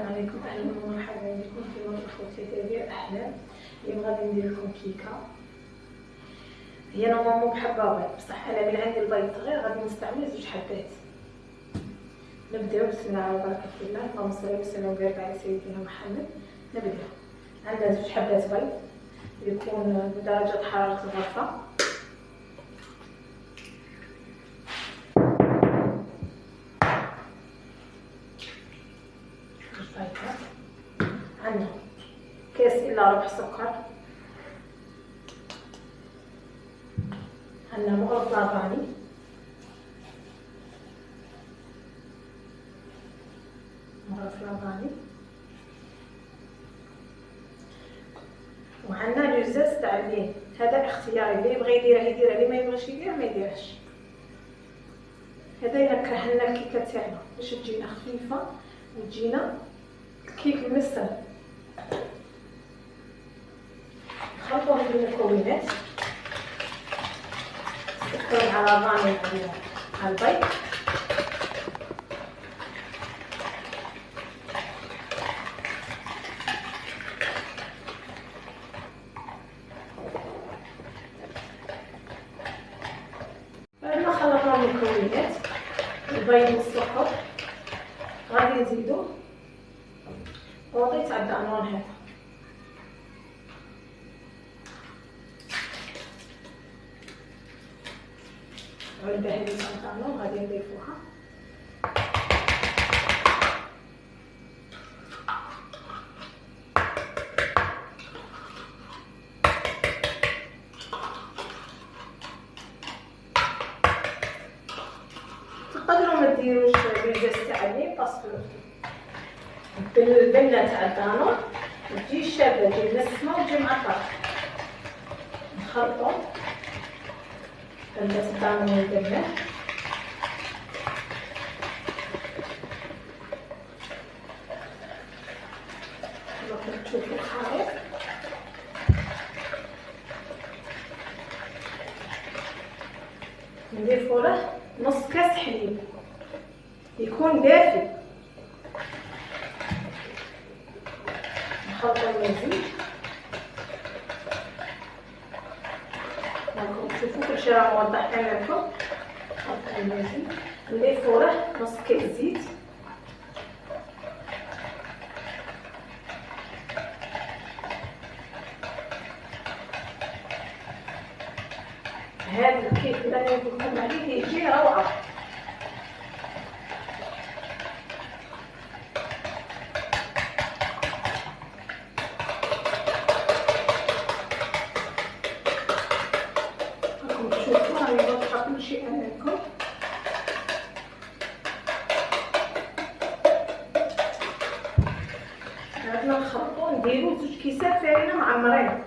عليكم، اهلا ومرحبا بكم في مطبخ وتدابير الاحلام. اليوم غادي ندير لكم كيكه. هي نورمالمون بحبه بيض، بصح انا من عندي البيض صغير غادي نستعمل 2 حبات. نبداو بسم الله على بركه الله. اللهم صل وسلم وبارك على سيدنا محمد. نبدا. عندنا 2 حبات بيض يكون بدرجه حراره الغرفه. عندنا كاس الا ربع سكر، عندنا مغرف لافاني، وعندنا جزاز تاع اللين. هذا اختياري، اللي يبغي يديره يديره، اللي ما يبغيش يدير ما يديرش. هذا ينكه لنا الكيكه تاعنا باش تجينا خفيفه وتجينا الكيك المسر. نخلطوا هاد المكونات، السكر مع لافاني مع البيض. بعد ما خلطنا المكونات البيض والسكر غادي نزيدو بوطي تاع الدانون. هذا علبه هذه تاع الدانون غادي نضيفوها. تقدروا ما ديروش بالجاز تاع اللين، باسكو البنه تاع الدانون تجي شابه، تجي نسمه وتجي معطره. نخلطو بنه الدانون والبنه. كما تشوفوا الخليط نضيفو له نص كاس حليب يكون دافي. نخلطو المزيج. راكم تشوفوا كلشي راه موضح لكم. نخلطو المزيج، نضيفو له نص كاس زيت. هذا الكيك اللي انا نقول لكم عليه يجي روعه. راكم تشوفوا راني واضحه كلشي امامكم. عندنا نخلطو نديرو 2 كيسان فارينه معمرين.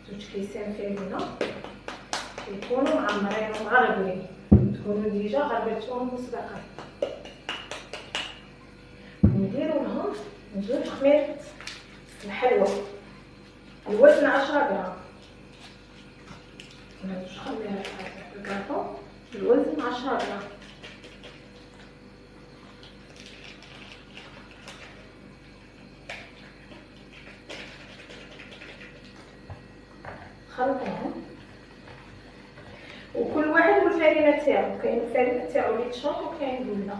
2 كيسان فارينه يكونوا معمرين ومغربلين، تكونوا ديجا غربلتوهم مسبقا. نديرو لهم 2 خميرة الحلوى، الوزن 10 غرام. 2 خميرة الكاطو الوزن 10 غرام. خلطوهم، وكل واحد والفارينه تاعو. كاين الفارينه تاعو اللي تشرب وكاين اللي لا.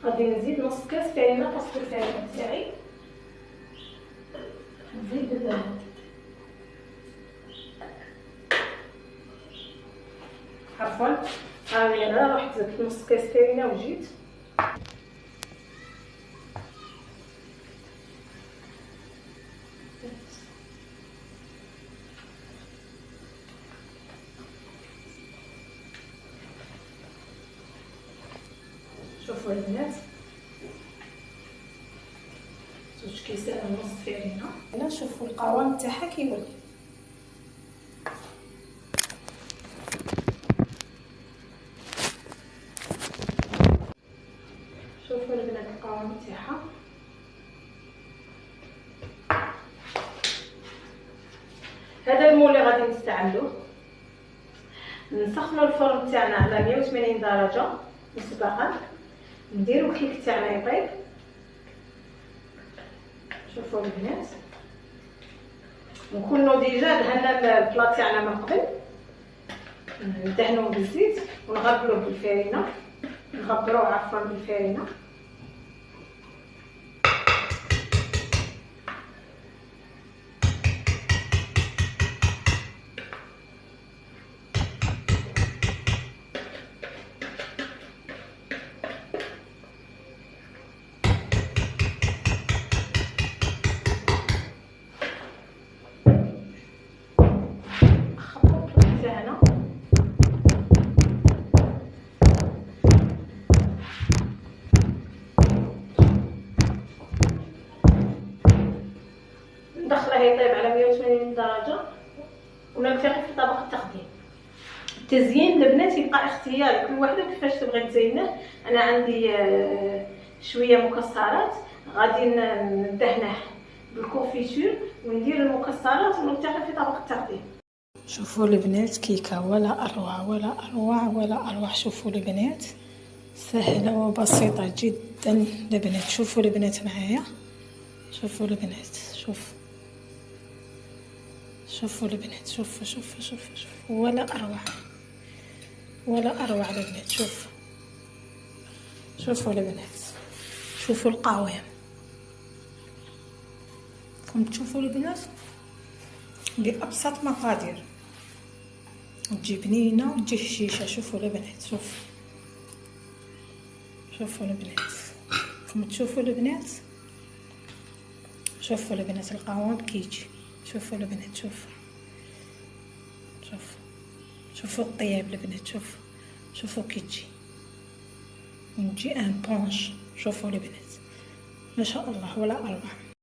غادي نزيد نص كاس فارينه، باسكو الفارينه تاعي نزيد الذهب. انا رحت زدت نص كاس فرينه وجيت. شوفوا البنات، زوج كيسان ونص فرينه. هنا شوفوا القوام تاعها كيولي. شوفوا البنات القوام تاعها. هذا المول اللي غادي نستعملوه. نسخنوا الفرن تاعنا على 180 درجه مسبقا. نديرو الكيك تاعنا يطيب. شوفوا البنات، نكونوا ديجا دهنا البلا تاعنا من قبل. ندهنوه بالزيت ونغربلوه بالفرينه. نغبروه عفوا بالفرينه. ندخله يطيب على 180 درجه ونلتقي في طبق التقديم. التزيين البنات يبقى اختياري، كل وحده كيفاش تبغي تزينه. انا عندي شويه مكسرات غادي ندهنه بالكونفيتور وندير المكسرات ونلتقي في طبق التقديم. شوفوا البنات كيكه ولا اروع ولا اروع ولا اروع. شوفوا البنات سهله وبسيطه جدا البنات. شوفوا البنات معايا، شوفوا البنات، شوفوا البنات، شوفوا ولا اروع ولا اروع البنات. شوفوا البنات، شوفوا القوام. راكم تشوفوا البنات بابسط مقادير تجي بنينه وتجي هشيشه. شوفوا البنات، شوفوا البنات، راكم تشوفوا البنات، شوفوا البنات القوام كيجي. شوفوا البنات، شوفوا الطياب البنات. شوفوا كيجي نجي ان بونش. شوفوا البنات ما شاء الله ولا اروع.